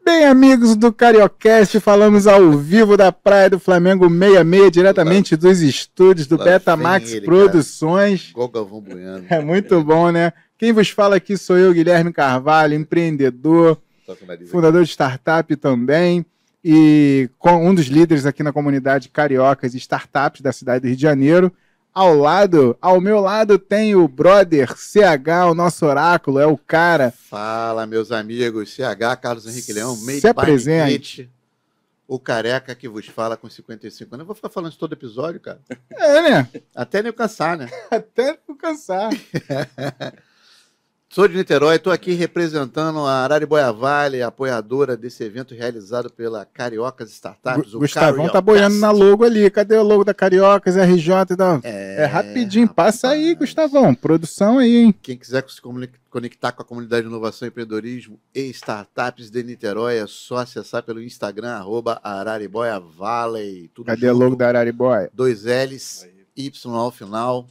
Bem, amigos do Cariocast, falamos ao vivo da Praia do Flamengo 66, diretamente dos estúdios do Betamax Produções. Igual Galvão Bueno. É muito bom, né? Quem vos fala aqui sou eu, Guilherme Carvalho, empreendedor, fundador de startup também, e um dos líderes aqui na comunidade Cariocas e Startups da cidade do Rio de Janeiro. Ao meu lado tem o brother CH, o nosso oráculo, é o cara. Fala, meus amigos, CH, Carlos Henrique Leão, meio se apresente. O careca que vos fala com 55 anos. Eu vou ficar falando isso todo episódio, cara. É, né? Até nem eu cansar, né? Até não cansar. Sou de Niterói, estou aqui representando a Araribóia Vale, apoiadora desse evento realizado pela Cariocas Startups. O Gustavão tá boiando na logo ali. Cadê o logo da Cariocas, RJ? É rapidinho, rapaz. Passa aí, Gustavão. Produção aí, hein? Quem quiser se conectar com a comunidade de inovação, empreendedorismo e startups de Niterói, é só acessar pelo Instagram, @araribóiavalley. Cadê o logo da Araribóia? 2 L's, Y ao final.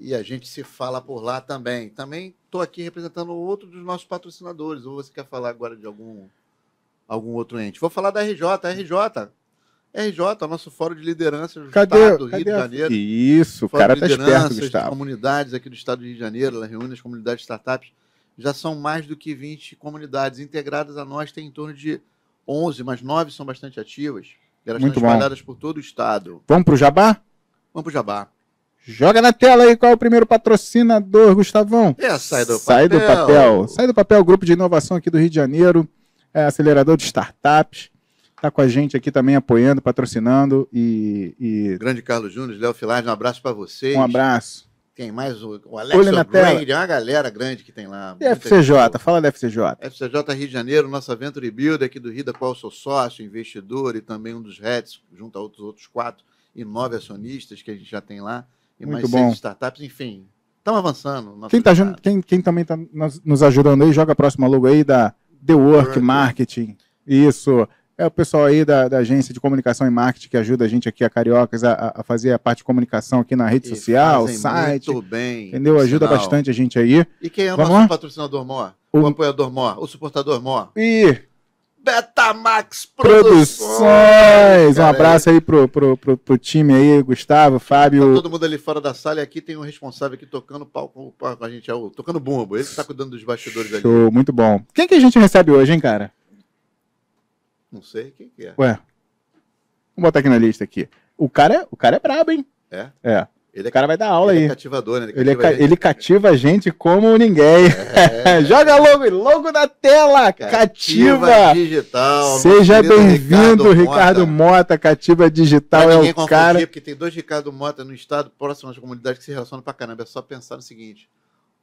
E a gente se fala por lá também. Também estou aqui representando outro dos nossos patrocinadores. Ou você quer falar agora de algum outro ente? Vou falar da RJ, o nosso fórum de liderança do estado do Rio de Janeiro. Isso, o cara tá esperto, Gustavo. Comunidades aqui do estado do Rio de Janeiro, ela reúne as comunidades startups. Já são mais do que 20 comunidades integradas a nós, tem em torno de 11, mas 9 são bastante ativas. Elas estão espalhadas por todo o estado. Vamos pro Jabá? Vamos pro Jabá. Joga na tela aí qual é o primeiro patrocinador, Gustavão. Sai do papel. Sai do papel, grupo de inovação aqui do Rio de Janeiro, acelerador de startups. Está com a gente aqui também apoiando, patrocinando. Grande Carlos Júnior, Léo Filard, um abraço para vocês. Um abraço. Tem mais o Alex Brand, é uma galera grande que tem lá. E FCJ, fala da FCJ. FCJ Rio de Janeiro, nossa Venture Builder aqui do Rio, da qual eu sou sócio, investidor e também um dos heads, junto a outros 4 e 9 acionistas que a gente já tem lá. E muito mais bom. 6 startups, enfim. Estamos avançando. Quem também está nos ajudando aí, joga a próxima logo aí da The Work Marketing. Isso. É o pessoal aí da agência de comunicação e marketing que ajuda a gente aqui, a Cariocas, a fazer a parte de comunicação aqui na rede social, site. Muito bem. Entendeu? Ajuda bastante a gente aí. E quem é o nosso patrocinador maior? O apoiador maior? O suportador maior? Betamax Produções! Um abraço aí pro time aí, Gustavo, Fábio. Tá todo mundo ali fora da sala e aqui tem um responsável aqui tocando palco com a gente, tocando bumbo. Ele que tá cuidando dos bastidores ali. Show, muito bom. Quem que a gente recebe hoje, hein, cara? Não sei quem que é. Ué, vamos botar aqui na lista aqui. O cara é brabo, hein? É. O cara vai dar aula aí. Ele é cativador, né? Ele cativa a gente como ninguém. Joga logo na tela. Cativa Digital. Seja bem-vindo, Ricardo Mota. Cativa Digital é o cara. Porque tem 2 Ricardo Mota no estado, próximo às comunidades que se relacionam pra caramba. É só pensar no seguinte: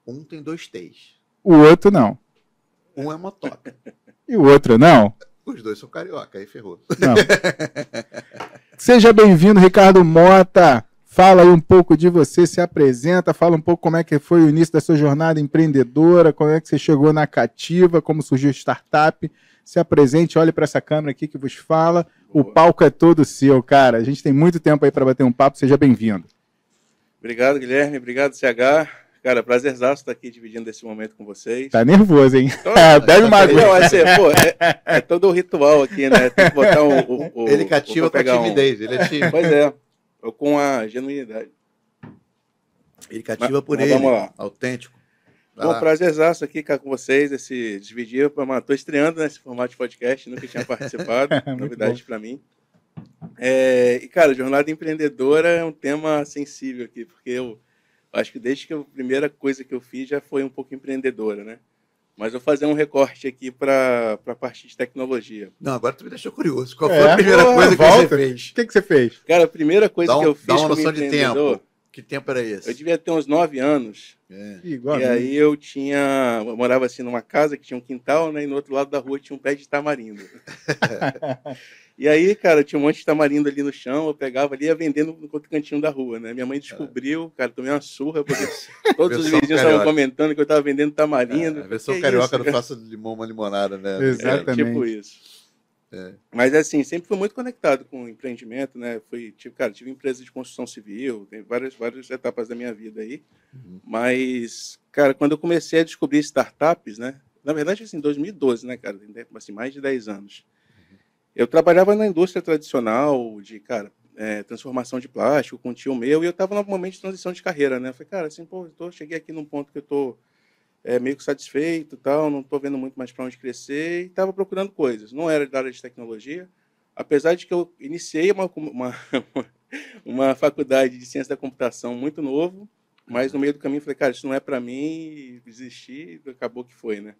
um tem 2 T's. O outro não. Um é motoca. E o outro não? Os 2 são carioca, aí ferrou. Não. Seja bem-vindo, Ricardo Mota. Fala aí um pouco de você, se apresenta, fala um pouco como é que foi o início da sua jornada empreendedora, como é que você chegou na Cativa, como surgiu a startup. Se apresente, olhe para essa câmera aqui que vos fala. O palco é todo seu, cara. A gente tem muito tempo aí para bater um papo, seja bem-vindo. Obrigado, Guilherme. Obrigado, CH. Cara, prazerzaço estar aqui dividindo esse momento com vocês. Tá nervoso, hein? Deve uma água. Não, é todo o ritual aqui, né? Tem que botar Ele cativa com a timidez, ele é tímido. Pois é, com a genuinidade. Ele cativa por ele, vamos lá. Autêntico. Bom, prazerzaço aqui com vocês, esse dividir. Estou estreando nesse formato de podcast, nunca tinha participado, novidade para mim. E, cara, jornada empreendedora é um tema sensível aqui, porque eu acho que desde que a primeira coisa que eu fiz já foi um pouco empreendedora, né? Mas vou fazer um recorte aqui para a parte de tecnologia. Não, agora tu me deixou curioso. Qual foi a primeira coisa que você fez? O que você fez? Cara, a primeira coisa que eu fiz como empreendedor... tempo. Que tempo era esse? Eu devia ter uns 9 anos. Igual e aí eu morava assim numa casa que tinha um quintal, né? E no outro lado da rua tinha um pé de tamarindo. E aí, cara, tinha um monte de tamarindo ali no chão, eu pegava ali e ia vendendo no outro cantinho da rua, né? Minha mãe descobriu, cara, tomei uma surra, porque todos os vizinhos estavam comentando que eu estava vendendo tamarindo. A versão carioca não faça limão uma limonada, né? Exatamente. Tipo isso. Mas assim, sempre fui muito conectado com o empreendimento, né? Tive empresa de construção civil, tem várias etapas da minha vida aí. Mas, cara, quando eu comecei a descobrir startups, né? Na verdade, assim, em 2012, né, cara? Tem assim, mais de 10 anos. Eu trabalhava na indústria tradicional de, cara, transformação de plástico com um tio meu, e eu estava num momento de transição de carreira, né? Eu falei, cara, assim, pô, cheguei aqui num ponto que eu tô meio que satisfeito, tal, não estou vendo muito mais para onde crescer, e estava procurando coisas. Não era da área de tecnologia, apesar de que eu iniciei uma faculdade de ciência da computação muito novo, mas no meio do caminho falei, cara, isso não é para mim, e desisti, e acabou que foi, né?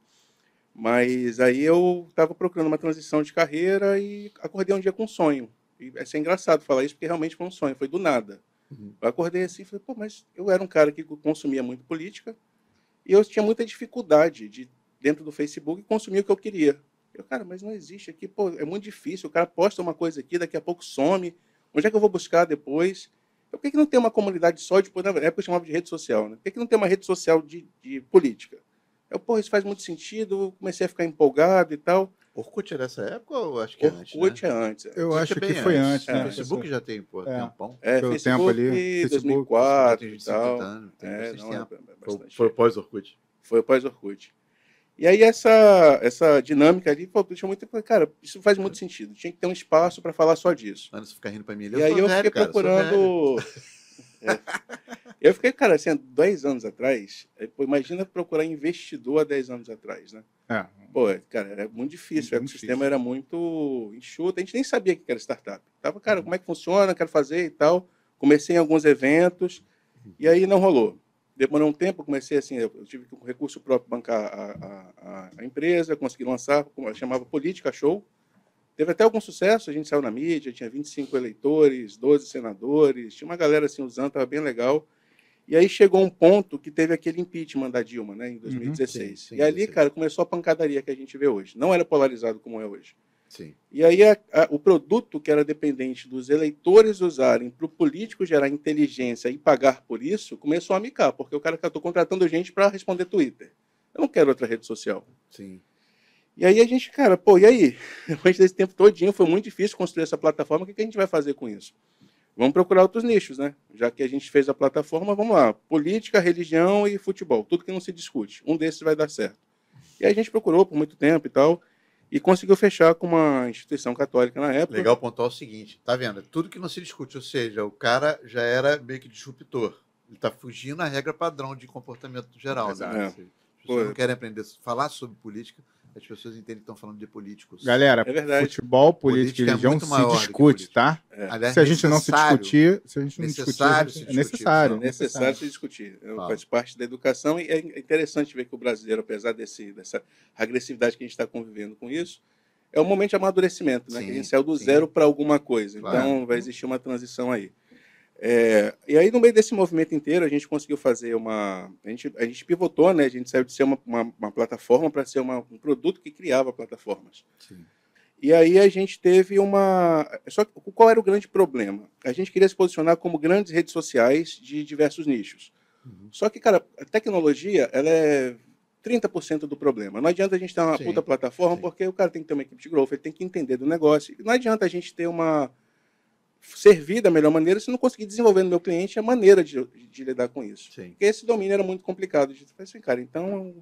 Mas aí eu estava procurando uma transição de carreira e acordei um dia com um sonho. E é engraçado falar isso, porque realmente foi um sonho, foi do nada. Eu acordei assim e falei, pô, mas eu era um cara que consumia muito política e eu tinha muita dificuldade de, dentro do Facebook, consumir o que eu queria. Eu, cara, mas não existe aqui, pô, é muito difícil, o cara posta uma coisa aqui, daqui a pouco some, onde é que eu vou buscar depois? Por que não tem uma comunidade só de, na época eu chamava de rede social, né? Por que não tem uma rede social de política? Eu, pô, isso faz muito sentido, comecei a ficar empolgado e tal. Orkut é dessa época ou acho que é antes, né? Orkut é antes. Eu Orkut acho é que bem foi antes. antes, né? O Facebook já tem, pô, tempão. Pelo Facebook, tempo ali, Facebook, 2004 tem e 25 tal. anos, tem bastante Não, tempo. bastante. Foi pós-Orkut. Foi pós-Orkut. E aí essa dinâmica ali, pô, deixou muito... Cara, isso faz muito sentido. Tinha que ter um espaço para falar só disso. Anderson fica rindo pra mim. E aí eu fiquei procurando... Eu fiquei, cara, assim, há 10 anos atrás, pô, imagina procurar investidor há 10 anos atrás, né? Pô, cara, era muito difícil. O ecossistema era muito enxuto. A gente nem sabia que era startup. Tava, cara, como é que funciona? Quero fazer e tal. Comecei em alguns eventos e aí não rolou. Demorou um tempo, comecei assim, eu tive que com recurso próprio bancar a empresa, consegui lançar, como eu chamava Política Show. Teve até algum sucesso, a gente saiu na mídia, tinha 25 eleitores, 12 senadores, tinha uma galera assim usando, estava bem legal. E aí chegou um ponto que teve aquele impeachment da Dilma, né, em 2016. Sim, e ali, 16. cara, começou a pancadaria que a gente vê hoje. Não era polarizado como é hoje. Sim. E aí o produto que era dependente dos eleitores usarem para o político gerar inteligência e pagar por isso, começou a micar, porque o cara estou contratando gente para responder Twitter. Eu não quero outra rede social. Sim. E aí a gente, cara, pô, e aí? Depois desse tempo todinho, foi muito difícil construir essa plataforma, o que a gente vai fazer com isso? Vamos procurar outros nichos, né? Já que a gente fez a plataforma, vamos lá. Política, religião e futebol. Tudo que não se discute. Um desses vai dar certo. E aí a gente procurou por muito tempo e tal, e conseguiu fechar com uma instituição católica na época. Legal pontuar o seguinte, tá vendo? Tudo que não se discute, ou seja, o cara já era meio que disruptor. Ele está fugindo da regra padrão de comportamento geral. Exato. Né? As pessoas não querem aprender a falar sobre política, as pessoas entendem que estão falando de políticos. Galera, futebol, política e religião se discute, tá? Aliás, se a gente não se discutir, se a gente não necessário discutir, se é necessário. É necessário se discutir. Faz parte da educação e é interessante ver que o brasileiro, apesar dessa agressividade que a gente está convivendo com isso, é um momento de amadurecimento, né? Sim, que a gente saiu do zero para alguma coisa. Claro. Então, vai existir uma transição aí. E aí, no meio desse movimento inteiro, a gente conseguiu fazer a gente pivotou, né? A gente saiu de ser uma plataforma para ser um produto que criava plataformas. Sim. E aí a gente teve Só que qual era o grande problema? A gente queria se posicionar como grandes redes sociais de diversos nichos. Só que, cara, a tecnologia, ela é 30% do problema. Não adianta a gente ter uma puta plataforma, porque o cara tem que ter uma equipe de growth, ele tem que entender do negócio. Não adianta a gente ter servir da melhor maneira se não conseguir desenvolver no meu cliente a maneira de lidar com isso. Sim. Porque esse domínio era muito complicado. A gente falou assim, cara, então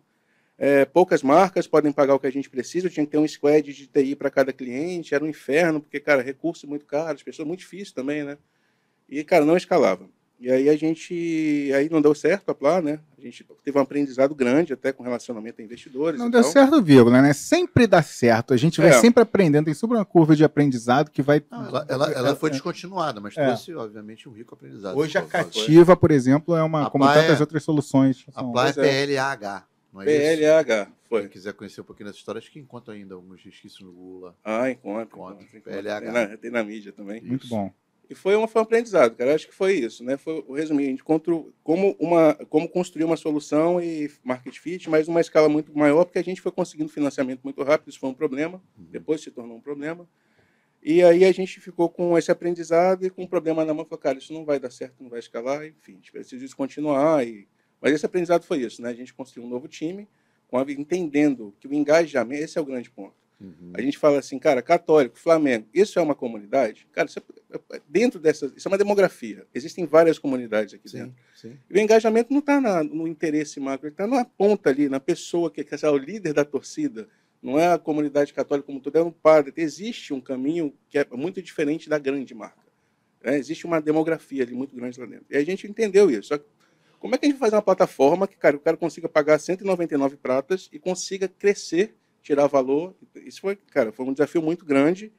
poucas marcas podem pagar o que a gente precisa, eu tinha que ter um squad de TI para cada cliente, era um inferno, porque, cara, recurso muito caro, as pessoas muito difícil também, né? E, cara, não escalava. E aí aí não deu certo a Plá, né? A gente teve um aprendizado grande até com relacionamento a investidores. Não deu certo, vírgula, né? Sempre dá certo. A gente vai sempre aprendendo, tem sempre uma curva de aprendizado que vai. Ela foi descontinuada, mas trouxe, obviamente, um rico aprendizado. Hoje a Cativa, por exemplo, como tantas outras soluções. A Plá é PLAH. Não é PLAH, isso? foi. Quem quiser conhecer um pouquinho dessa história, acho que encontra ainda alguns resquícios no Google lá. Encontra. PLAH. Tem na mídia também. Muito bom. E foi um aprendizado, cara. Acho que foi isso, né? Foi o resumir. A gente encontrou como construir uma solução e market fit, mas uma escala muito maior, porque a gente foi conseguindo financiamento muito rápido. Isso foi um problema. Depois se tornou um problema. E aí a gente ficou com esse aprendizado e com um problema na mão. Falou, cara, isso não vai dar certo, não vai escalar. Enfim, a gente precisa descontinuar. Mas esse aprendizado foi isso, né? A gente construiu um novo time, entendendo que o engajamento, esse é o grande ponto. A gente fala assim, cara, católico, Flamengo, isso é uma comunidade? Cara, dentro dessa... Isso é uma demografia. Existem várias comunidades aqui dentro. Sim. E o engajamento não está no interesse macro, ele está na ponta ali, na pessoa que é o líder da torcida. Não é a comunidade católica como toda, é um padre. Existe um caminho que é muito diferente da grande marca. Existe uma demografia ali muito grande lá dentro. E a gente entendeu isso. Só que como é que a gente faz uma plataforma que, cara, o cara consiga pagar 199 pratas e consiga crescer, tirar valor? Isso foi, cara, foi um desafio muito grande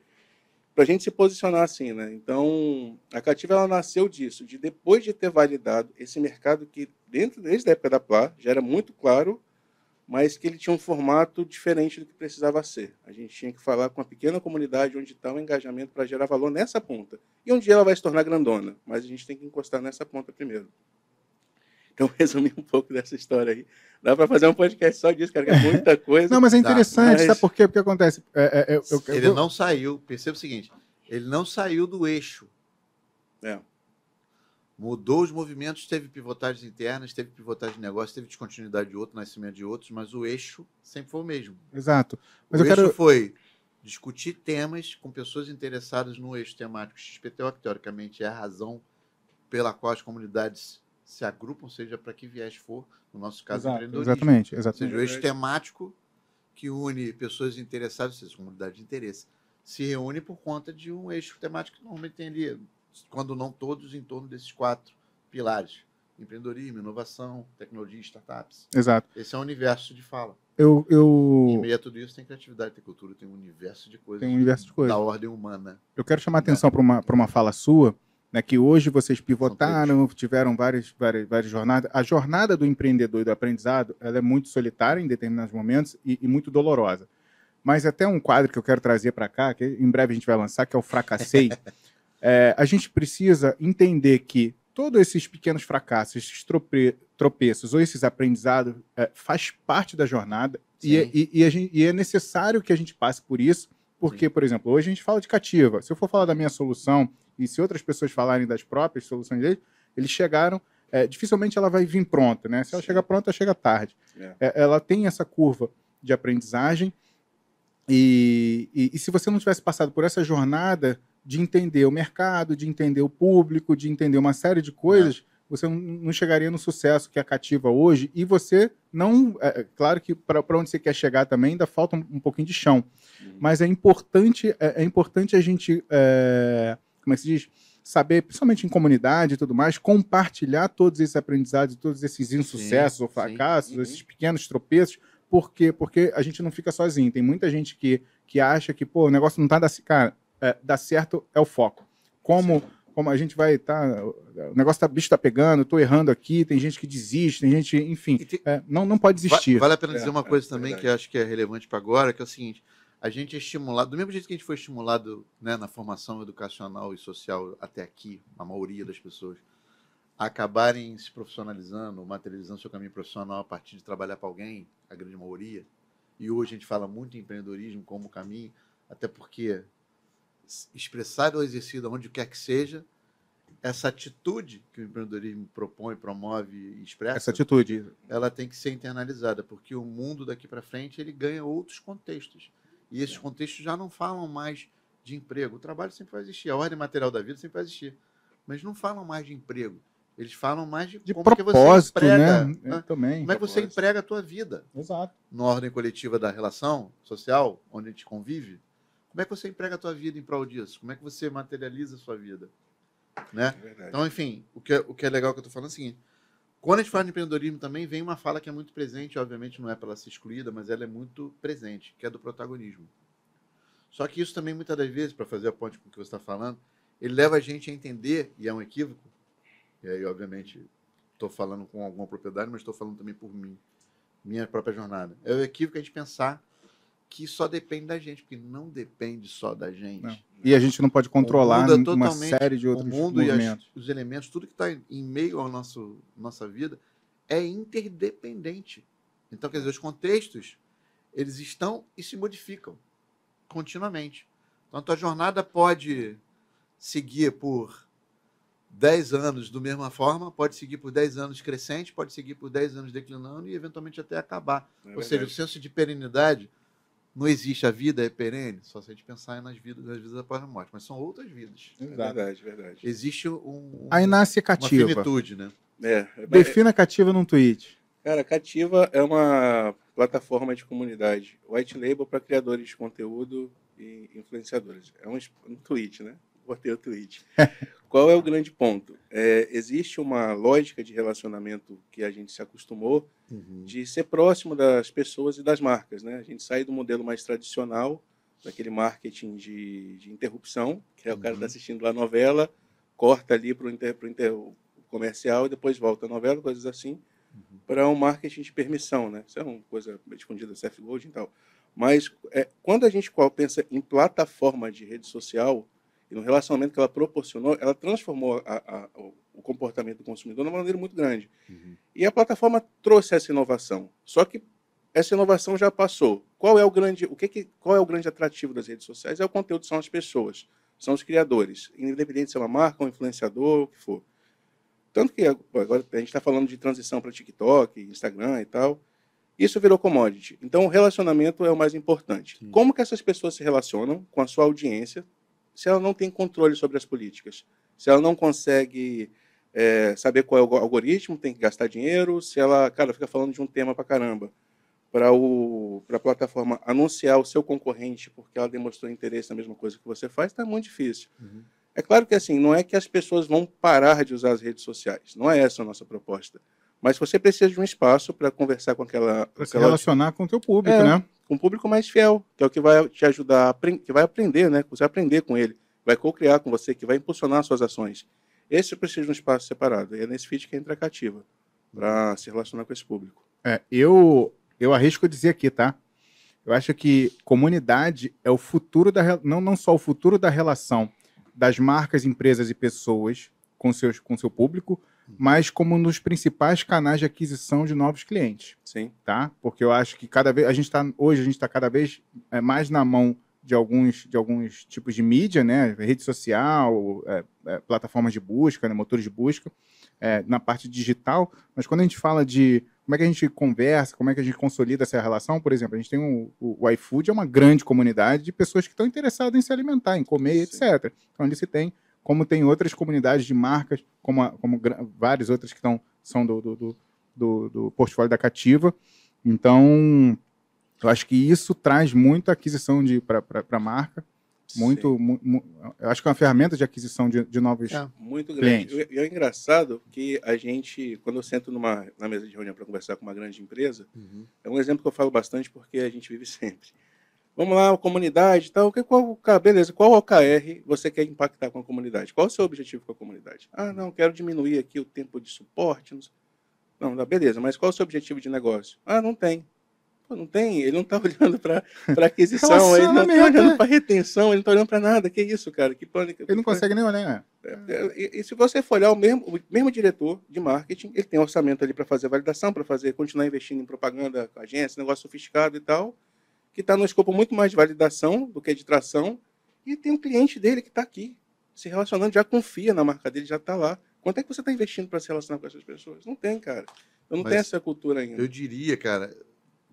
para a gente se posicionar assim, né? Então, a Cativa, ela nasceu disso, de depois de ter validado esse mercado que, desde a época da Plá, já era muito claro, mas que ele tinha um formato diferente do que precisava ser. A gente tinha que falar com uma pequena comunidade onde está o engajamento para gerar valor nessa ponta. E um dia ela vai se tornar grandona, mas a gente tem que encostar nessa ponta primeiro. Então, resumir um pouco dessa história aí. Dá para fazer um podcast só disso, cara, que é muita coisa. Não, mas é interessante, sabe por quê? Porque acontece... Ele não saiu, perceba o seguinte, ele não saiu do eixo. Mudou os movimentos, teve pivotagens internas, teve pivotagem de negócio, teve descontinuidade de outro, nascimento de outros, mas o eixo sempre foi o mesmo. Exato. Mas o eixo foi discutir temas com pessoas interessadas no eixo temático XPTO, que teoricamente é a razão pela qual as comunidades se agrupam, seja para que viés for, no nosso caso, empreendedorismo. Exatamente. Ou seja, o eixo temático que une pessoas interessadas, ou seja, comunidade de interesse, se reúne por conta de um eixo temático que normalmente tem ali, quando não todos, em torno desses 4 pilares: empreendedorismo, inovação, tecnologia e startups. Exato. Esse é o universo de fala. Em meio a tudo isso tem criatividade, tem cultura, tem um universo de coisas. Tem um universo de coisas. Da ordem humana. Eu quero chamar a atenção para uma fala sua, né, que hoje vocês pivotaram, tiveram várias jornadas. A jornada do empreendedor e do aprendizado, ela é muito solitária em determinados momentos e muito dolorosa. Mas até um quadro que eu quero trazer para cá, que em breve a gente vai lançar, que é o Fracassei. A gente precisa entender que todos esses pequenos fracassos, esses tropeços ou esses aprendizados faz parte da jornada e é necessário que a gente passe por isso, porque, por exemplo, hoje a gente fala de Cativa. Se eu for falar da minha solução e se outras pessoas falarem das próprias soluções deles, eles chegaram, dificilmente ela vai vir pronta, né? Se ela chega pronta, chega tarde. Ela tem essa curva de aprendizagem e se você não tivesse passado por essa jornada de entender o mercado, de entender o público, de entender uma série de coisas, você não chegaria no sucesso que é a Cativa hoje, e você não... claro que para onde você quer chegar também ainda falta um pouquinho de chão, mas é importante a gente, como é que se diz, saber, principalmente em comunidade e tudo mais, compartilhar todos esses aprendizados, todos esses insucessos ou fracassos, esses pequenos tropeços, porque a gente não fica sozinho. Tem muita gente que acha que, pô, o negócio não está dando... Cara, dar certo é o foco. Como a gente vai estar... o negócio bicho está pegando, estou errando aqui, tem gente que desiste, tem gente... Enfim, não pode desistir. Vale a pena dizer uma coisa também que eu acho que é relevante para agora, que é o seguinte: a gente é estimulado, do mesmo jeito que a gente foi estimulado, né, na formação educacional e social até aqui, a maioria das pessoas, a acabarem se profissionalizando, materializando seu caminho profissional a partir de trabalhar para alguém, a grande maioria, e hoje a gente fala muito em empreendedorismo como caminho, até porque expressado ou exercido onde quer que seja, essa atitude que o empreendedorismo propõe, promove e expressa, essa atitude, ela tem que ser internalizada, porque o mundo daqui para frente ele ganha outros contextos. E esses contextos já não falam mais de emprego. O trabalho sempre vai existir, a ordem material da vida sempre vai existir, mas não falam mais de emprego. Eles falam mais de como propósito, que você emprega, né? Também. Como é que você emprega a tua vida. Exato. Na ordem coletiva da relação social, onde a gente convive, como é que você emprega a tua vida em prol disso? Como é que você materializa a sua vida? Né? Então, enfim, o que é legal que eu estou falando é o seguinte: quando a gente fala de empreendedorismo também, vem uma fala que é muito presente, obviamente não é para ela ser excluída, mas ela é muito presente, que é do protagonismo. Só que isso também, muitas das vezes, para fazer a ponte com o que você está falando, ele leva a gente a entender, e é um equívoco, e aí, obviamente, estou falando com alguma propriedade, mas estou falando também por mim, minha própria jornada. É o equívoco a gente pensar que só depende da gente, porque não depende só da gente. Não. E a gente não pode controlar uma série de outros movimentos. E os elementos, tudo que está em meio à nossa vida é interdependente. Então, quer dizer, os contextos, eles estão e se modificam continuamente. Então, a tua jornada pode seguir por 10 anos da mesma forma, pode seguir por 10 anos crescente, pode seguir por 10 anos declinando e, eventualmente, até acabar. Ou seja, o senso de perenidade não existe a vida é perene, só se a gente pensar nas vidas após a morte, mas são outras vidas. É verdade, verdade. Existe Aí nasce uma Cativa. finitude, né? Defina Cativa num tweet. Cara, Cativa é uma plataforma de comunidade, white label para criadores de conteúdo e influenciadores. É um tweet, né? Botei o tweet. Qual é o grande ponto? Existe uma lógica de relacionamento que a gente se acostumou de ser próximo das pessoas e das marcas, né? A gente sai do modelo mais tradicional, daquele marketing de interrupção, que é o cara que está assistindo lá a novela, corta ali para o comercial e depois volta a novela, coisas assim, para um marketing de permissão, né? Isso é uma coisa escondida do Seth Godin e tal. Mas quando a gente pensa em plataforma de rede social e no relacionamento que ela proporcionou, ela transformou o comportamento do consumidor de uma maneira muito grande. E a plataforma trouxe essa inovação. Só que essa inovação já passou. Qual é o grande atrativo das redes sociais? É o conteúdo, são as pessoas, são os criadores, independente se é uma marca, um influenciador, o que for. Tanto que agora a gente está falando de transição para TikTok, Instagram e tal. Isso virou commodity. Então, o relacionamento é o mais importante. Como que essas pessoas se relacionam com a sua audiência se ela não tem controle sobre as políticas? Se ela não consegue saber qual é o algoritmo, tem que gastar dinheiro, se ela, fica falando de um tema pra caramba, para a plataforma anunciar o seu concorrente porque ela demonstrou interesse na mesma coisa que você faz, está muito difícil. É claro que assim, não é que as pessoas vão parar de usar as redes sociais, não é essa a nossa proposta. Mas você precisa de um espaço para conversar com aquela... Para se relacionar com o teu público, né? Com um público mais fiel, que é o que vai te ajudar, que vai aprender, né? Você vai aprender com ele, vai co-criar com você, que vai impulsionar suas ações. Esse precisa de um espaço separado. E é nesse feed que entra a Cativa, para se relacionar com esse público. Eu arrisco dizer aqui, tá? Eu acho que comunidade é o futuro não só o futuro da relação das marcas, empresas e pessoas com seu público, mas como um dos principais canais de aquisição de novos clientes. Sim. Tá? Porque eu acho que cada vez hoje a gente está cada vez mais na mão de alguns tipos de mídia, né? Rede social, plataformas de busca, né? Motores de busca, na parte digital. Mas quando a gente fala de como é que a gente conversa, como é que a gente consolida essa relação, por exemplo, a gente tem o iFood, é uma grande comunidade de pessoas que estão interessadas em se alimentar, em comer, Sim. etc. Então, ali se tem, como tem outras comunidades de marcas, como várias outras que são do portfólio da Cativa. Então, eu acho que isso traz muita aquisição para a marca. Eu acho que é uma ferramenta de aquisição de novos muito clientes. grande. E é engraçado que a gente, quando eu sento na mesa de reunião para conversar com uma grande empresa, é um exemplo que eu falo bastante porque a gente vive sempre. Vamos lá, comunidade e tal. Beleza, qual OKR você quer impactar com a comunidade? Qual é o seu objetivo com a comunidade? Não, quero diminuir aqui o tempo de suporte. Não, beleza, mas qual é o seu objetivo de negócio? Não tem. Não tem, ele não está olhando para aquisição, ele não está olhando para retenção, ele não está olhando para nada. Que isso, cara? Que pânico. Ele não consegue nem olhar. E se você for olhar o mesmo diretor de marketing, ele tem orçamento ali para fazer validação, para continuar investindo em propaganda, agência, negócio sofisticado e tal, que está no escopo muito mais de validação do que de tração, e tem um cliente dele que está aqui, se relacionando, já confia na marca dele, já está lá. Quanto é que você está investindo para se relacionar com essas pessoas? Não tem, cara. Eu não tenho essa cultura ainda. Eu diria, cara,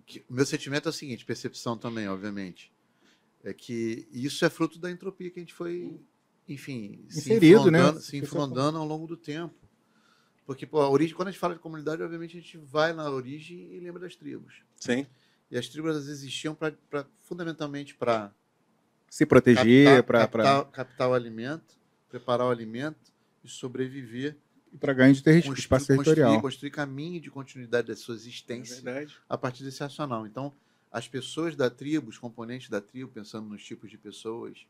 que o meu sentimento é o seguinte, percepção também, obviamente, é que isso é fruto da entropia que a gente foi, enfim, se infundando ao longo do tempo. Porque, a origem, quando a gente fala de comunidade, obviamente a gente vai na origem e lembra das tribos. Sim. E as tribos existiam fundamentalmente para se proteger, captar o alimento, preparar o alimento e sobreviver. E para ganho de espaço territorial. Construir caminho de continuidade da sua existência a partir desse racional. Então, as pessoas da tribo, os componentes da tribo, pensando nos tipos de pessoas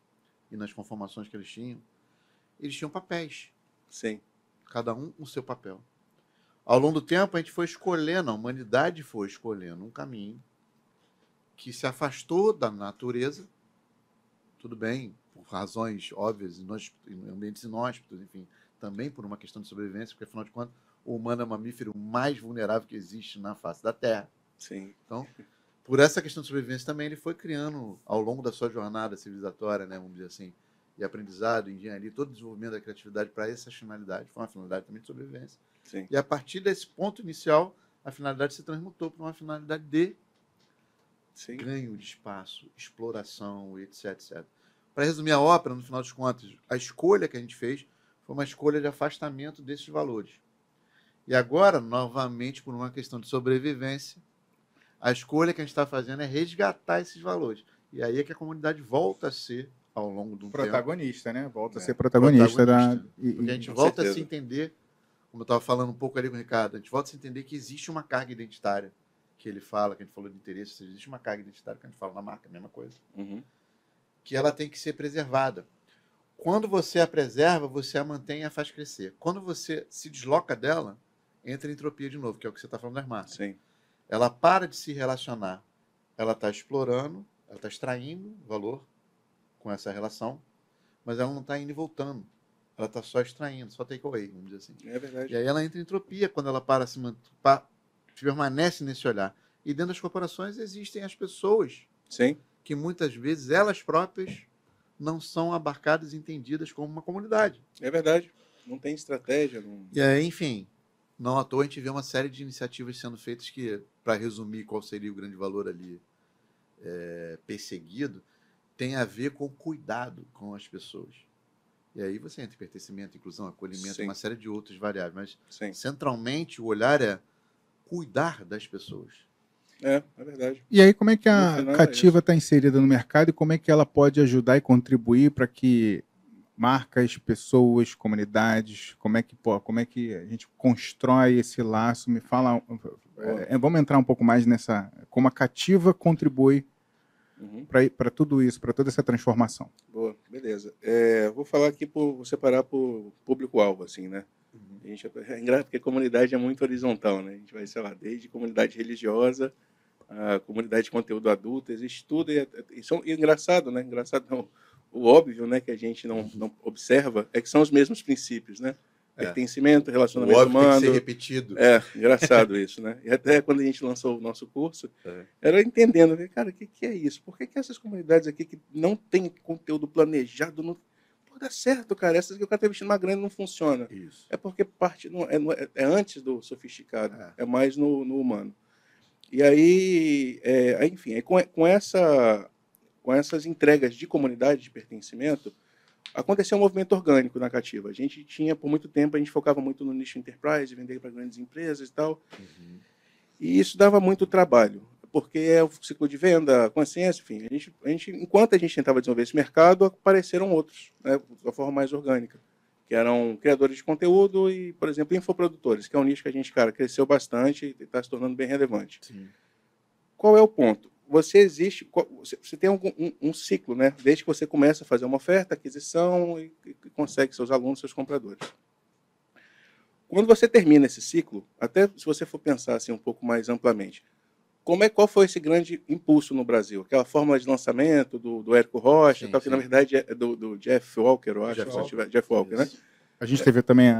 e nas conformações que eles tinham papéis. Sim. Cada um o seu papel. Ao longo do tempo, a gente foi escolhendo, a humanidade foi escolhendo um caminho que se afastou da natureza, tudo bem, por razões óbvias, em ambientes inóspitos, enfim, também por uma questão de sobrevivência, porque, afinal de contas, o humano é o mamífero mais vulnerável que existe na face da Terra. Sim. Então, por essa questão de sobrevivência também, ele foi criando, ao longo da sua jornada civilizatória, né, vamos dizer assim, e aprendizado, engenharia, todo o desenvolvimento da criatividade para essa finalidade, foi uma finalidade também de sobrevivência. Sim. E a partir desse ponto inicial, a finalidade se transmutou para uma finalidade de Sim. ganho de espaço, exploração, etc, etc. Para resumir a ópera, no final das contas, a escolha que a gente fez foi uma escolha de afastamento desses valores. E agora, novamente, por uma questão de sobrevivência, a escolha que a gente está fazendo é resgatar esses valores. E aí é que a comunidade volta a ser, ao longo do protagonista, né? Volta a ser protagonista. Porque a gente volta a se entender, como eu estava falando um pouco ali com o Ricardo, a gente volta a se entender que existe uma carga identitária que ele fala, que a gente falou de interesse, existe uma carga identitária que a gente fala na marca, a mesma coisa, que ela tem que ser preservada. Quando você a preserva, você a mantém e a faz crescer. Quando você se desloca dela, entra em entropia de novo, que é o que você está falando das marcas. Sim. Ela para de se relacionar, ela está explorando, ela está extraindo valor com essa relação, mas ela não está indo e voltando. Ela está só extraindo, só takeaway, vamos dizer assim. É verdade. E aí ela entra em entropia quando ela permanece nesse olhar. E dentro das corporações existem as pessoas Sim. que muitas vezes elas próprias não são abarcadas e entendidas como uma comunidade. É verdade. Não tem estratégia. Não... E aí, enfim, não à toa a gente vê uma série de iniciativas sendo feitas que, para resumir qual seria o grande valor ali perseguido, tem a ver com cuidado com as pessoas. E aí você entra em pertencimento, inclusão, acolhimento, Sim. uma série de outras variáveis. Mas, Sim. centralmente, o olhar é cuidar das pessoas. É verdade. E aí, como é que a final, Cativa está inserida no mercado e como é que ela pode ajudar e contribuir para que marcas, pessoas, comunidades, como é que a gente constrói esse laço? Me fala, vamos entrar um pouco mais nessa, como a Cativa contribui para tudo isso, para toda essa transformação. Boa, beleza. Vou falar aqui, vou separar por público-alvo, assim, né? A gente, é engraçado porque a comunidade é muito horizontal, né? A gente vai, sei lá, desde comunidade religiosa, a comunidade de conteúdo adulto, existe tudo. E engraçado, né? Engraçado não. O óbvio, né, que a gente não observa é que são os mesmos princípios, né? Pertencimento, relacionamento humano. Tem que ser repetido. Engraçado isso, né? E até quando a gente lançou o nosso curso, era entendendo, cara, o que é isso? Por que essas comunidades aqui que não tem conteúdo planejado não dá certo, cara? Essas que o cara está investindo uma grana não funciona. Isso. É porque parte é antes do sofisticado, é mais no humano. E aí, enfim, com essas entregas de comunidade, de pertencimento, aconteceu um movimento orgânico na Cativa. A gente tinha, por muito tempo, a gente focava muito no nicho enterprise, vender para grandes empresas e tal. E isso dava muito trabalho, porque é o ciclo de venda, consciência, enfim. Enquanto a gente tentava desenvolver esse mercado, apareceram outros, né, de forma mais orgânica, que eram criadores de conteúdo e, por exemplo, infoprodutores, que é um nicho que a gente, cresceu bastante e está se tornando bem relevante. Sim. Qual é o ponto? Você tem um ciclo, né? Desde que você começa a fazer uma oferta, aquisição e consegue seus alunos, seus compradores. Quando você termina esse ciclo, até se você for pensar assim um pouco mais amplamente, qual foi esse grande impulso no Brasil? Aquela fórmula de lançamento do Érico Rocha, que na verdade é do Jeff Walker, eu acho. Jeff Walker, né? A gente teve também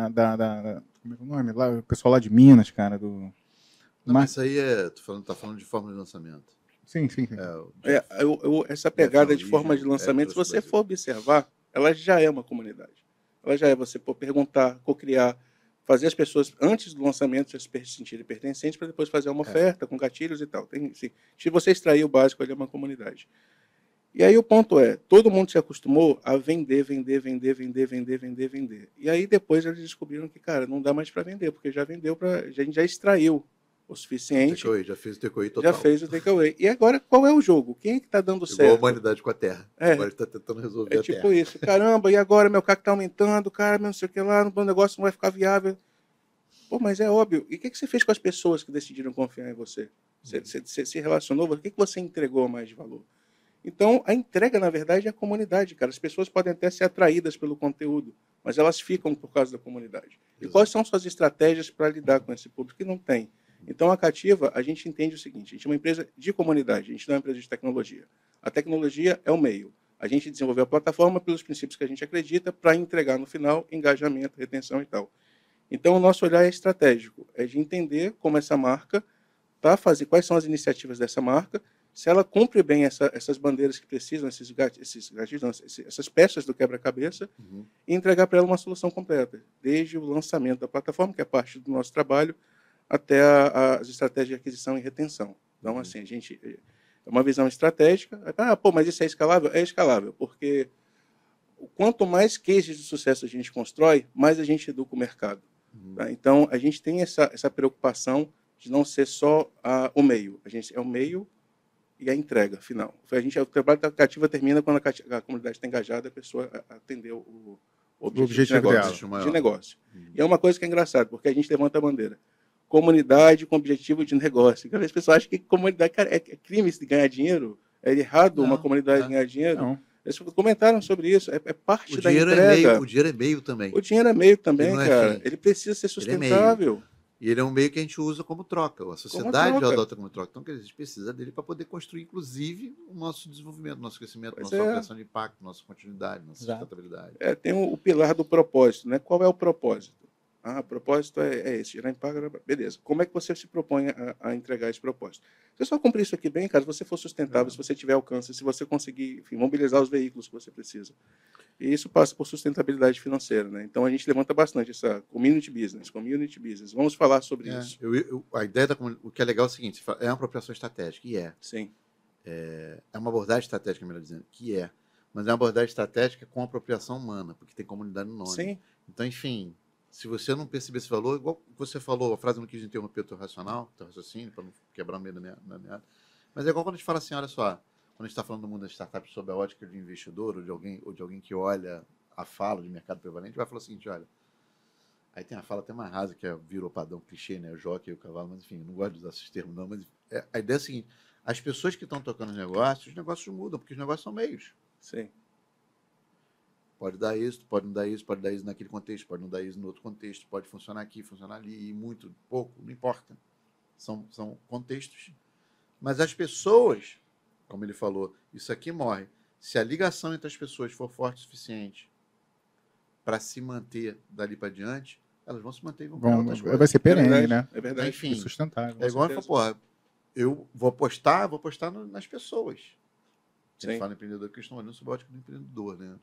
como é o nome? Lá, o pessoal lá de Minas, cara, do... Não, mas isso aí tá falando de fórmula de lançamento. Sim. Essa pegada de forma de lançamento, se você for observar, ela já é uma comunidade. Ela já é você perguntar, co-criar, fazer as pessoas, antes do lançamento, se sentirem pertencentes, para depois fazer uma oferta com gatilhos e tal. Se você extrair o básico, ele é uma comunidade. E aí o ponto todo mundo se acostumou a vender. E aí depois eles descobriram que, não dá mais para vender, porque já vendeu, a gente já extraiu o suficiente. Takeaway, já fez o takeaway total. Já fez o takeaway. E agora, qual é o jogo? Quem é que está dando certo? Igual a humanidade com a Terra. Agora está tentando resolver a Terra. É tipo isso. Caramba, e agora meu CAC está aumentando, cara, não sei o que lá, o negócio não vai ficar viável. Pô, mas é óbvio. E o que você fez com as pessoas que decidiram confiar em você? Você se relacionou? O que você entregou mais de valor? Então, a entrega, na verdade, é a comunidade, cara. As pessoas podem até ser atraídas pelo conteúdo, mas elas ficam por causa da comunidade. E quais são suas estratégias para lidar com esse público que não tem? Então, a Cativa, a gente entende o seguinte, a gente é uma empresa de comunidade, a gente não é uma empresa de tecnologia. A tecnologia é o meio. A gente desenvolveu a plataforma pelos princípios que a gente acredita para entregar no final engajamento, retenção e tal. Então, o nosso olhar é estratégico, é de entender como essa marca está fazendo, quais são as iniciativas dessa marca, se ela cumpre bem essas bandeiras que precisam, essas peças do quebra-cabeça, e entregar para ela uma solução completa, desde o lançamento da plataforma, que é parte do nosso trabalho, até as estratégias de aquisição e retenção. Então, assim, a gente É uma visão estratégica. Pô, mas isso é escalável? É escalável, porque quanto mais cases de sucesso a gente constrói, mais a gente educa o mercado. Tá? Então, a gente tem essa preocupação de não ser só o meio. A gente é o meio e a entrega final. O trabalho da Cativa termina quando a comunidade está engajada, a pessoa atendeu o objetivo de negócio. E é uma coisa que é engraçada, porque a gente levanta a bandeira. Comunidade com objetivo de negócio. Às vezes as pessoas acham que comunidade, cara, é crime de ganhar dinheiro, é errado uma comunidade ganhar dinheiro. Não. Eles comentaram sobre isso, é parte da entrega. O dinheiro é meio também. O dinheiro é meio também, cara. Ele precisa ser sustentável. E ele é um meio que a gente usa como troca. A sociedade já adota como troca. Então, quer dizer, a gente precisa dele para poder construir, inclusive, o nosso desenvolvimento, o nosso crescimento, nossa operação de impacto, nossa continuidade, nossa sustentabilidade. Tem o pilar do propósito, né? Qual é o propósito? O propósito é esse, gerar impacto. Beleza. Como é que você se propõe a entregar esse propósito? Se você só cumprir isso aqui bem, cara, se você for sustentável, se você tiver alcance, se você conseguir, enfim, mobilizar os veículos que você precisa. E isso passa por sustentabilidade financeira, né? Então a gente levanta bastante essa community business. Vamos falar sobre isso. A ideia o que é legal é o seguinte: é uma apropriação estratégica, e é. Sim. É uma abordagem estratégica, melhor dizendo, que é. Mas é uma abordagem estratégica com apropriação humana, porque tem comunidade no nome. Sim. Então, enfim, se você não perceber esse valor, igual você falou, a frase não quis interromper o teu raciocínio, para não quebrar o meio da meada. Mas é igual quando a gente fala assim, olha só, quando a gente está falando do mundo das startups sob a ótica de investidor ou de alguém que olha a fala de mercado prevalente, vai falar o seguinte, olha, aí tem a fala até mais rasa, que virou padrão clichê, né, o jockey e o cavalo, mas enfim, não gosto de usar esses termos não, mas a ideia é a seguinte, as pessoas que estão tocando os negócios mudam, porque os negócios são meios. Sim. Pode dar isso, pode não dar isso, pode dar isso naquele contexto, pode não dar isso no outro contexto, pode funcionar aqui, funcionar ali, e muito, pouco, não importa. São contextos. Mas as pessoas, como ele falou, isso aqui morre. Se a ligação entre as pessoas for forte o suficiente para se manter dali para diante, elas vão se manter e vão criar outras coisas. Vai ser perene, né? É verdade. Enfim, sustentável. É igual eu falo, porra, eu vou apostar nas pessoas. A gente fala empreendedor que estão olhando sobre a ótica do empreendedor, né?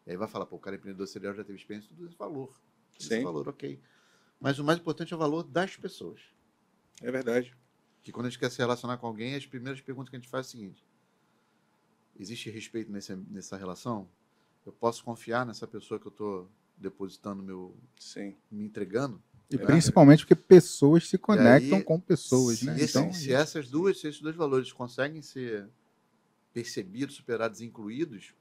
E aí vai falar, pô, o cara é empreendedor serial, já teve experiência, tudo esse valor. Esse valor, ok. Mas o mais importante é o valor das pessoas. É verdade. Que quando a gente quer se relacionar com alguém, as primeiras perguntas que a gente faz é o seguinte: existe respeito nessa relação? Eu posso confiar nessa pessoa que eu estou depositando me entregando? E principalmente porque pessoas se conectam com pessoas, né? Se esses dois valores conseguem ser percebidos, superados, incluídos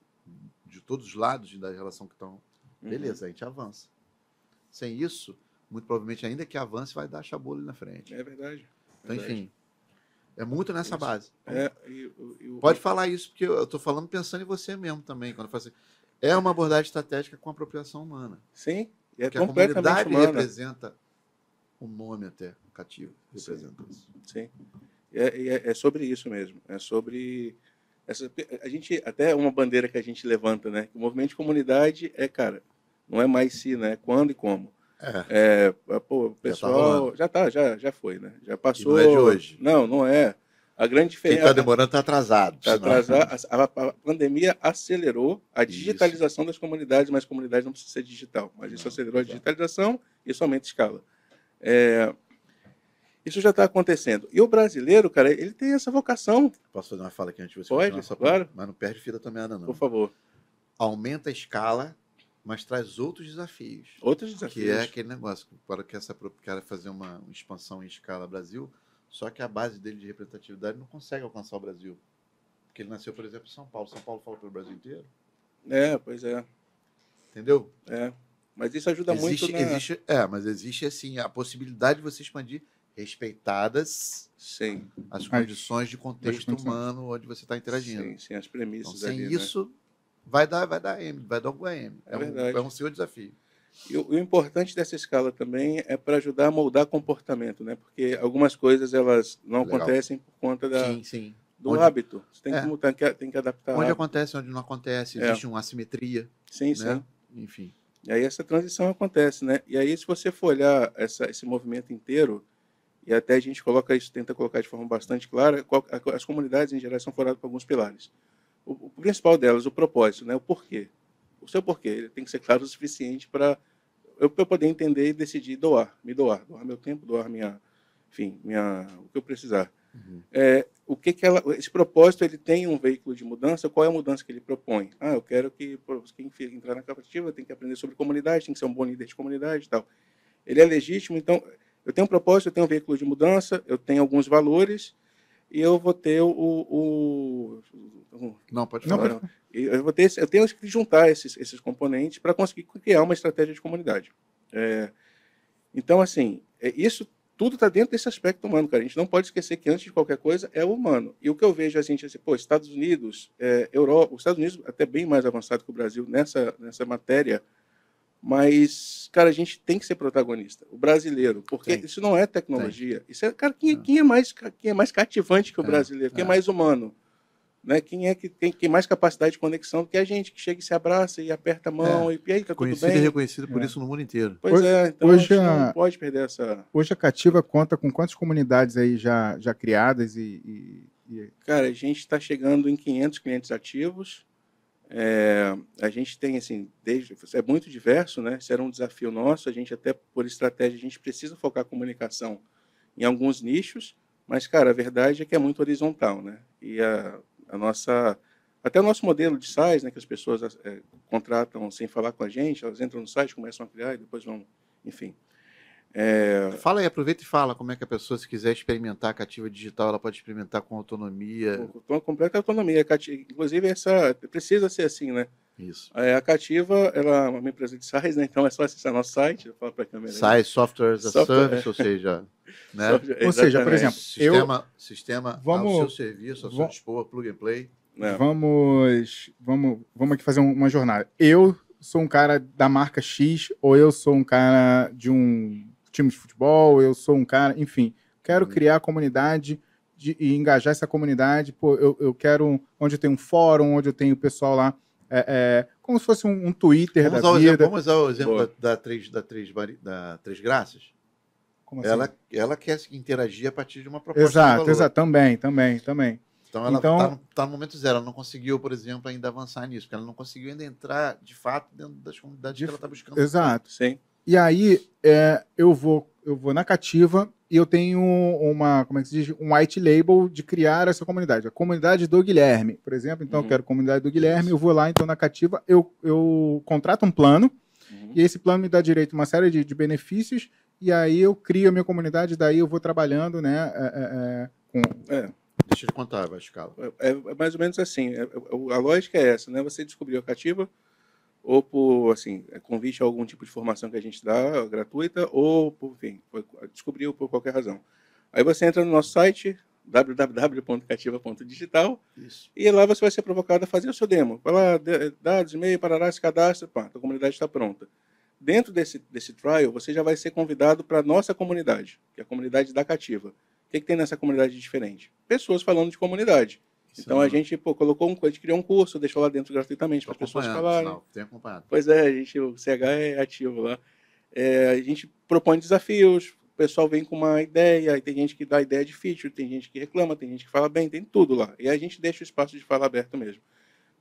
de todos os lados da relação que estão, beleza, a gente avança. Sem isso, muito provavelmente, ainda que avance, vai dar chabu ali na frente. É verdade. Então, enfim, é muito nessa base. Então, pode falar isso, porque eu estou falando pensando em você mesmo também. Quando eu falo assim, é uma abordagem estratégica com apropriação humana. Sim, e é completamente a comunidade humana. Representa o nome até, o Cativo, representa isso. Sim, é sobre isso mesmo. É sobre... a gente, até uma bandeira que a gente levanta, né? O movimento de comunidade cara, não é mais se, né? Quando e como. Pô, o pessoal já foi, né? Já passou. E não é de hoje. Não é. A grande diferença. Quem está demorando está atrasado. Está atrasado. A pandemia acelerou a digitalização das comunidades, mas comunidade não precisa ser digital. Mas isso acelerou a digitalização e isso aumenta a escala. Isso já está acontecendo. E o brasileiro, cara, ele tem essa vocação. Posso fazer uma fala aqui antes de você? Pode, claro. Mas não perde fio da tua meada, não. Por favor. Aumenta a escala, mas traz outros desafios. Outros desafios. Que é aquele negócio, para que quer fazer uma expansão em escala Brasil, só que a base dele de representatividade não consegue alcançar o Brasil. Porque ele nasceu, por exemplo, em São Paulo. São Paulo fala pelo Brasil inteiro. Pois é. Entendeu? Mas isso ajuda muito mas existe, assim, a possibilidade de você expandir respeitadas as condições de contexto humano onde você está interagindo. Sim, as premissas. Então, sem isso, né? vai dar algum AM. Verdade. É um seu desafio. E o importante dessa escala também é para ajudar a moldar comportamento, né? Porque algumas coisas elas não acontecem por conta do hábito. Você tem que mudar, tem que adaptar. Onde acontece, onde não acontece, existe uma assimetria. Sim, né? sim. Enfim. E aí essa transição acontece, né? E aí se você for olhar esse movimento inteiro, e até a gente tenta colocar de forma bastante clara, as comunidades em geral são formadas por alguns pilares. O principal delas, o propósito, né? O porquê. O seu porquê, ele tem que ser claro o suficiente para eu poder entender e decidir doar meu tempo, doar o que eu precisar. esse propósito ele tem um veículo de mudança, qual é a mudança que ele propõe? Eu quero que quem entrar na cooperativa tem que aprender sobre comunidade, tem que ser um bom líder de comunidade e tal. Ele é legítimo, então eu tenho um propósito, eu tenho um veículo de mudança, eu tenho alguns valores e eu vou ter Não, pode falar. Eu tenho que juntar esses componentes para conseguir criar uma estratégia de comunidade. Então, assim, isso tudo está dentro desse aspecto humano, cara. A gente não pode esquecer que, antes de qualquer coisa, é o humano. E o que eu vejo, assim, Estados Unidos, Europa, os Estados Unidos até bem mais avançado que o Brasil nessa matéria, mas, cara, a gente tem que ser protagonista. O brasileiro, porque isso não é tecnologia. Isso cara, quem é mais cativante que o brasileiro? Quem é mais humano? Né? Quem é que tem mais capacidade de conexão do que a gente, que chega e se abraça e aperta a mão e aí, tá tudo bem? Conhecido e reconhecido por isso no mundo inteiro. Pois então hoje, a gente não pode perder essa... Hoje a Cativa conta com quantas comunidades aí já criadas Cara, a gente está chegando em 500 clientes ativos. A gente tem, assim, é muito diverso, né? Isso era um desafio nosso. A gente, até por estratégia, a gente precisa focar a comunicação em alguns nichos, mas, cara, a verdade é que é muito horizontal, né? E até o nosso modelo de SaaS, né, que as pessoas contratam sem falar com a gente, elas entram no site, começam a criar e depois vão, enfim. Fala aí, aproveita e fala como é que a pessoa, se quiser experimentar a Cativa Digital, ela pode experimentar com autonomia. Com completa autonomia. Inclusive, precisa ser assim, né? Isso. A Cativa, ela é uma empresa de SaaS, né? Então é só acessar nosso site, eu falo para a câmera. SaaS, Software as a Service, ou seja... Né? Ou seja, por exemplo, sistema ao seu serviço, ao seu dispor, plug and play. Vamos aqui fazer uma jornada. Eu sou um cara da marca X, ou eu sou um cara de um time de futebol, eu sou um cara, enfim, quero criar a comunidade e engajar essa comunidade. Pô, eu quero onde eu tenho um fórum, onde eu tenho o pessoal lá, como se fosse um Twitter da vida. Vamos usar o exemplo da Três Graças. Como assim? Ela quer interagir a partir de uma proposta de valor. Exato, também. Então ela está no momento zero, ela não conseguiu, por exemplo, ainda avançar nisso, porque ela não conseguiu ainda entrar, de fato, dentro das comunidades que ela está buscando. Exato. Sim. E aí, eu vou na Cativa e eu tenho como é que se diz? Um white label de criar essa comunidade. A comunidade do Guilherme, por exemplo. Então, eu quero a comunidade do Guilherme, eu vou lá, então, na Cativa, eu contrato um plano, e esse plano me dá direito a uma série de benefícios, e aí eu crio a minha comunidade, daí eu vou trabalhando, né, Deixa eu te contar, vai, escala. É mais ou menos assim. A lógica é essa, né? Você descobriu a Cativa, ou por, assim, convite a algum tipo de formação que a gente dá, gratuita, ou, enfim, descobriu por qualquer razão. Aí você entra no nosso site, www.cativa.digital, e lá você vai ser provocado a fazer o seu demo. Vai lá, dados, e-mail, parará, se cadastra, pá, a comunidade está pronta. Dentro desse trial, você já vai ser convidado para a nossa comunidade, que é a comunidade da Cativa. O que tem nessa comunidade de diferente? Pessoas falando de comunidade. Então a gente a gente criou um curso, deixou lá dentro gratuitamente para as pessoas falarem. Tem acompanhado. Pois o CH é ativo lá. A gente propõe desafios, o pessoal vem com uma ideia, aí tem gente que dá ideia de feature, tem gente que reclama, tem gente que fala bem, tem tudo lá. E a gente deixa o espaço de fala aberto mesmo.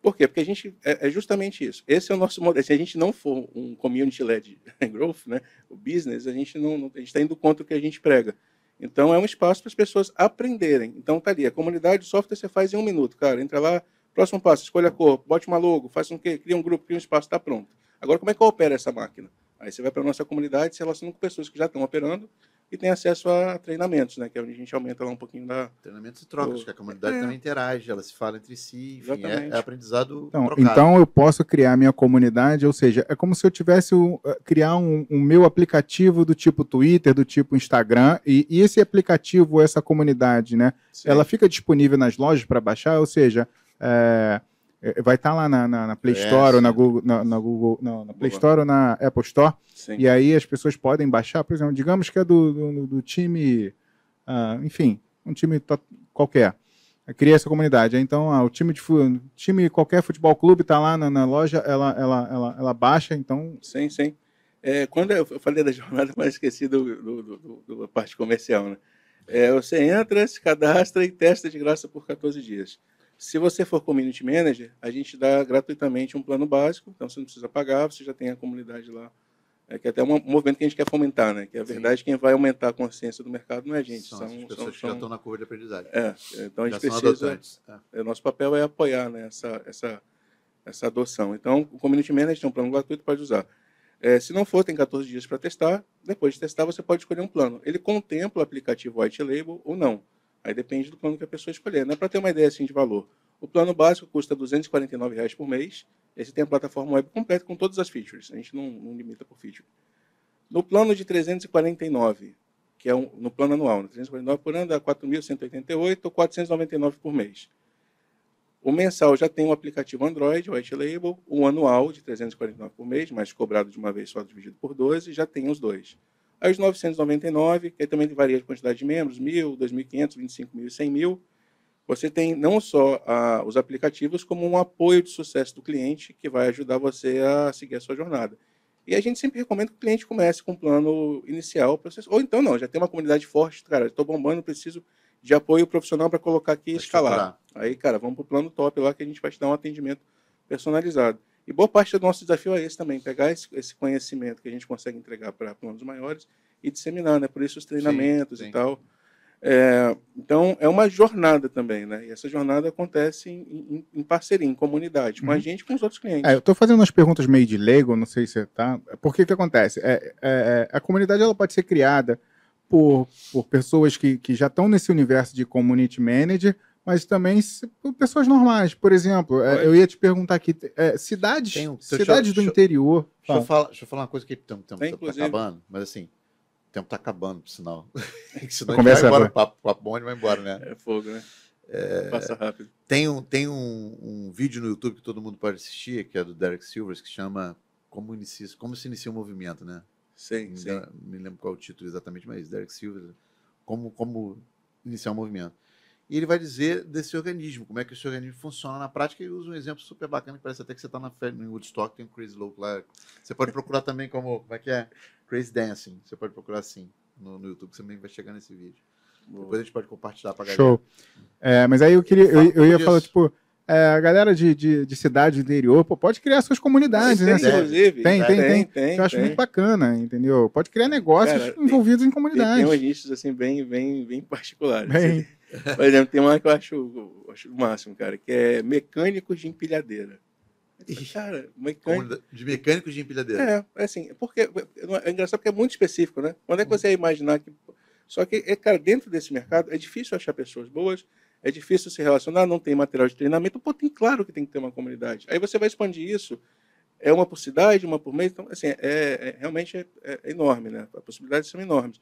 Por quê? Porque a gente é justamente isso. Esse é o nosso modelo. Se a gente não for um community-led growth, né, o business, a gente está indo contra o que a gente prega. Então, é um espaço para as pessoas aprenderem. Então, tá ali. A comunidade de software você faz em 1 minuto, cara. Entra lá, próximo passo, escolha a cor, bote uma logo, faça cria um grupo, cria um espaço, está pronto. Agora, como é que opera essa máquina? Aí você vai para a nossa comunidade, se relaciona com pessoas que já estão operando e tem acesso a treinamentos, né? Que é onde a gente aumenta lá um pouquinho da... Treinamentos e trocas, que a comunidade também interage, ela se fala entre si, enfim, é aprendizado trocado. Então eu posso criar minha comunidade, ou seja, é como se eu tivesse criar um meu aplicativo do tipo Twitter, do tipo Instagram, e esse aplicativo, essa comunidade, né? Sim. Ela fica disponível nas lojas para baixar, ou seja, vai estar lá na Play Store ou na Google, na Play Store ou na Apple Store. Sim. E aí as pessoas podem baixar, por exemplo, digamos que é do time, enfim, um time qualquer. Cria essa comunidade. Então, o time qualquer futebol clube está lá na loja, ela baixa, então... Sim. Quando eu falei da jornada, mas esqueci da parte comercial, né? Você entra, se cadastra e testa de graça por 14 dias. Se você for community manager, a gente dá gratuitamente um plano básico, então você não precisa pagar, você já tem a comunidade lá que é até um movimento que a gente quer fomentar, né? Que é a verdade, quem vai aumentar a consciência do mercado não é a gente. São as pessoas que já estão na curva de aprendizagem. Então a gente já precisa... Nosso papel é apoiar, né, essa adoção. Então, o Community Manager tem um plano gratuito, pode usar. Se não for, tem 14 dias para testar. Depois de testar, você pode escolher um plano. Ele contempla o aplicativo White Label ou não. Aí depende do plano que a pessoa escolher. Não é para ter uma ideia assim de valor. O plano básico custa R$ 249 por mês. Esse tem a plataforma web completa com todas as features. A gente não limita por feature. No plano de 349, que é no plano anual, 349 por ano dá 4.188 ou 499 por mês. O mensal já tem um aplicativo Android, o White Label, o anual de 349 por mês, mas cobrado de uma vez só dividido por 12, já tem os dois. Aí os 999, que aí também varia a quantidade de membros, 1.000, 2.500, 25.000 e 100.000. Você tem não só os aplicativos, como um apoio de sucesso do cliente, que vai ajudar você a seguir a sua jornada. E a gente sempre recomenda que o cliente comece com um plano inicial, ou então não, já tem uma comunidade forte, cara, estou bombando, preciso de apoio profissional para colocar aqui e escalar. Aí, cara, vamos para o plano top lá, que a gente vai te dar um atendimento personalizado. E boa parte do nosso desafio é esse também, pegar esse conhecimento que a gente consegue entregar para planos maiores e disseminar, né? Por isso os treinamentos e tal. Então, é uma jornada também, né? E essa jornada acontece em parceria, em comunidade, com a gente e com os outros clientes. Eu estou fazendo umas perguntas meio de leigo, não sei se você tá... Por que acontece? A comunidade ela pode ser criada por pessoas que já estão nesse universo de community manager, mas também por pessoas normais. Por exemplo, eu ia te perguntar aqui, cidades do interior... Deixa eu falar uma coisa que o tempo está acabando, mas assim... O tempo está acabando, por sinal. Senão a gente vai embora, o papo bom, a gente vai embora, né? É fogo, né? Passa rápido. Tem um vídeo no YouTube que todo mundo pode assistir, que é do Derek Sivers, que chama Como se inicia um movimento, né? Sim. Me lembro qual é o título exatamente, mas Derek Sivers, como iniciar um movimento. E ele vai dizer desse organismo, como é que esse organismo funciona na prática, e usa um exemplo super bacana, que parece até que você está na festa no Woodstock, tem um Crazy Lope lá. Você pode procurar também como é que é? Crazy Dancing. Você pode procurar assim no YouTube, que você também vai chegar nesse vídeo. Boa. Depois a gente pode compartilhar para a galera. Show. Mas aí eu ia falar, tipo, a galera de cidade do interior, pode criar suas comunidades, né? Inclusive. Tem. Eu acho muito bacana, entendeu? Pode criar negócios envolvidos em comunidades. Tem uns nichos, assim, bem particulares. Por exemplo, tem uma que eu acho o máximo, cara, que é mecânicos de empilhadeira. Cara, de mecânicos de empilhadeira. Assim, porque é engraçado porque é muito específico, né? Quando é que você ia imaginar que... Só que, cara, dentro desse mercado é difícil achar pessoas boas, é difícil se relacionar, não tem material de treinamento, tem claro que tem que ter uma comunidade. Aí você vai expandir isso, uma por cidade, uma por mês, então, assim, realmente é enorme, né? As possibilidades são enormes.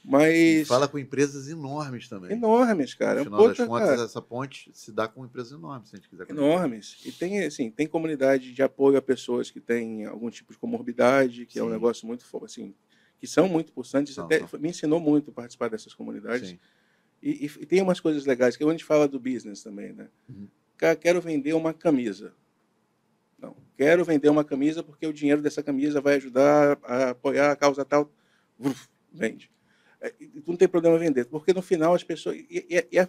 Mas... Fala com empresas enormes também. Enormes, cara. No final das contas, essa ponte se dá com empresas enormes, se a gente quiser. Enormes. E tem, assim, tem comunidade de apoio a pessoas que têm algum tipo de comorbidade, que é um negócio muito, assim, que são muito pulsantes. Me ensinou muito a participar dessas comunidades. E tem umas coisas legais, que a gente fala do business também, né? Cara, quero vender uma camisa. Não, quero vender uma camisa porque o dinheiro dessa camisa vai ajudar a apoiar a causa tal. Vende. Não tem problema vender, porque no final as pessoas...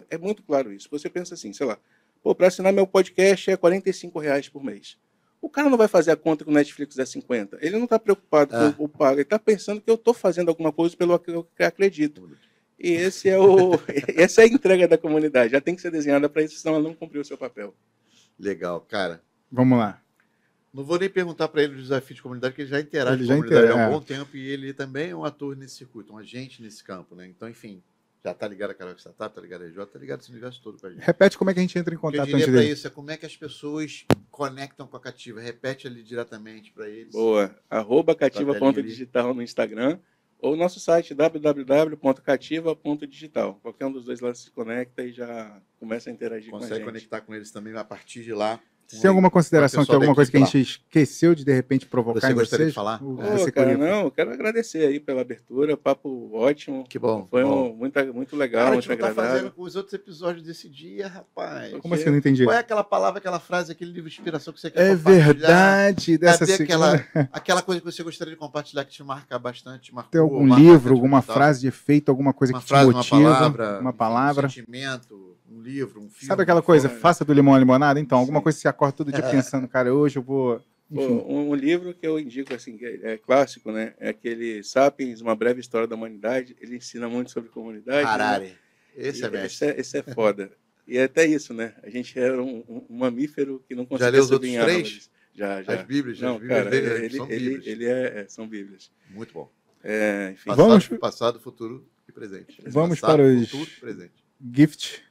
é muito claro isso. Você pensa assim, sei lá, para assinar meu podcast é R$45 por mês. O cara não vai fazer a conta que o Netflix é 50. Ele não está preocupado com o pago, ele está pensando que eu estou fazendo alguma coisa pelo que eu acredito. E essa é a entrega da comunidade. Já tem que ser desenhada para isso, senão ela não cumpriu o seu papel. Legal, cara. Vamos lá. Não vou nem perguntar para ele o desafio de comunidade, porque ele já interage com a comunidade há um bom tempo e ele também é um ator nesse circuito, um agente nesse campo, né? Então, enfim, já está ligado a Carol Startup, está ligado a RJ, está ligado esse universo todo para a gente. Repete como é que a gente entra em contato. O que eu diria para isso é como é que as pessoas conectam com a Cativa. Repete ali diretamente para eles. Boa. @cativa.digital no Instagram ou nosso site www.cativa.digital. Qualquer um dos dois lá se conecta e já começa a interagir com a gente. Consegue conectar com eles também a partir de lá. Se tem alguma consideração aqui, alguma coisa que a gente esqueceu de repente provocar você gostaria de falar? Eu quero agradecer aí pela abertura, papo ótimo. Que bom. Foi muito legal, cara, muito agradável. Tá fazendo com os outros episódios desse dia, rapaz. Como assim? Eu não entendi. Qual é aquela palavra, aquela frase, aquele livro de inspiração que você quer compartilhar? É verdade. Aquela coisa que você gostaria de compartilhar que te marca bastante, marcou. Tem algum livro, alguma frase de efeito, alguma coisa que te motiva? Uma palavra. Um sentimento, um livro, um filme. Sabe aquela coisa, faça do limão a limonada? Então, alguma coisa que você acorda todo dia pensando, cara, hoje eu vou Um livro que eu indico, assim, que é clássico, né? É aquele Sapiens, Uma Breve História da Humanidade. Ele ensina muito sobre comunidade. Harari. Né? Esse é mestre. Esse é foda. E é até isso, né? A gente era um mamífero que não conseguia Já leu os subir outros em três? árvores. Já. As Bíblias? Não, as Bíblias cara, dele são Bíblias. são Bíblias. Muito bom. Enfim. Passado, futuro e presente. Vamos passado, para os futuro e presente. gift.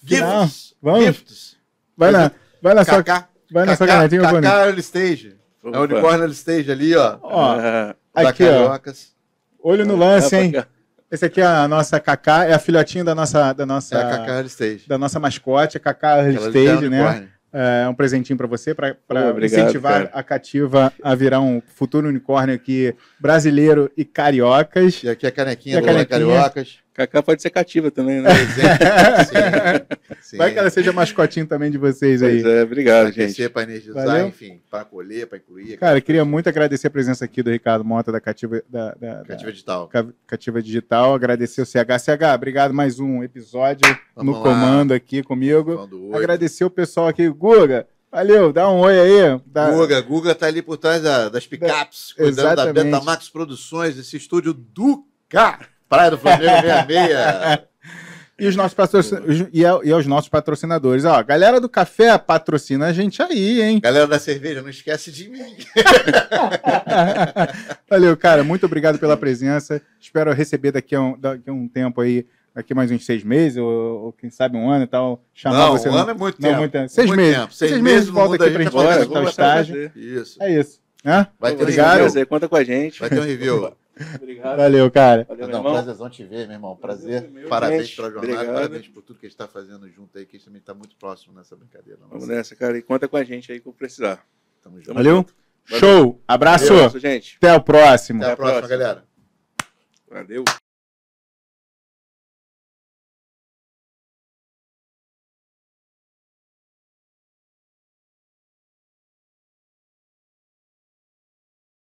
Final. Gifts. Vamos? Gifts. Vai na sua canetinha, Kaká Early Stage. É o unicórnio Early Stage ali, ó. Ó, Da aqui, ó. Cariocas. Olho no lance, hein? Esse aqui é a nossa Kaká, é a filhotinha da nossa, É a Kaká Early Stage. da nossa mascote, a Kaká Early Ela Stage, é né? unicórnio. É um presentinho para você, para Obrigado, incentivar cara. a Cativa a virar um futuro unicórnio aqui brasileiro e cariocas. E aqui a canequinha E a do canequinha. Cariocas. Kaká pode ser cativa também, né? Presente. Sim. Vai que ela seja mascotinho também de vocês aí. Pois é, obrigado, Para gente. aquecer, para energizar, Valeu. enfim, para acolher, para incluir. Cara, eu queria muito agradecer a presença aqui do Ricardo Mota, da Cativa, Cativa Digital. Cativa Digital. Agradecer o CH. CH, obrigado mais um episódio Vamos no lá. comando aqui comigo. Falando do oito. Agradecer o pessoal aqui. Guga, valeu, dá um oi aí. Guga tá ali por trás das picapes, cuidando da Exatamente. Betamax Produções, esse estúdio do K, Praia do Flamengo 66. E os nossos e aos nossos patrocinadores. Ó, galera do café patrocina a gente aí, hein? Galera da cerveja, não esquece de mim. Valeu, cara. Muito obrigado pela presença. Espero receber daqui a um tempo aí, daqui mais uns 6 meses, ou quem sabe um ano e tal. Chamar Não, você. um ano é muito Não, tempo. muito tempo. 6 Muito meses. tempo. 6 6 meses meses de volta muda aqui a pra gente gente vai completar o estágio. Isso. É isso. Né? Vai ter um Obrigado, review. prazer. Conta com a gente. Vai ter um review. Obrigado. Valeu, cara. Valeu, meu Não, irmão. prazerzão te ver, meu irmão. Prazer. Meu, Parabéns gente. pela jornada, Obrigado. parabéns por tudo que a gente está fazendo junto aí, que a gente também está muito próximo nessa brincadeira. Vamos nessa, cara. E conta com a gente aí quando precisar. Tamo junto. Valeu? Valeu. Show. Abraço. Valeu, gente. Até o próximo. Até a próxima, próxima. galera. Valeu.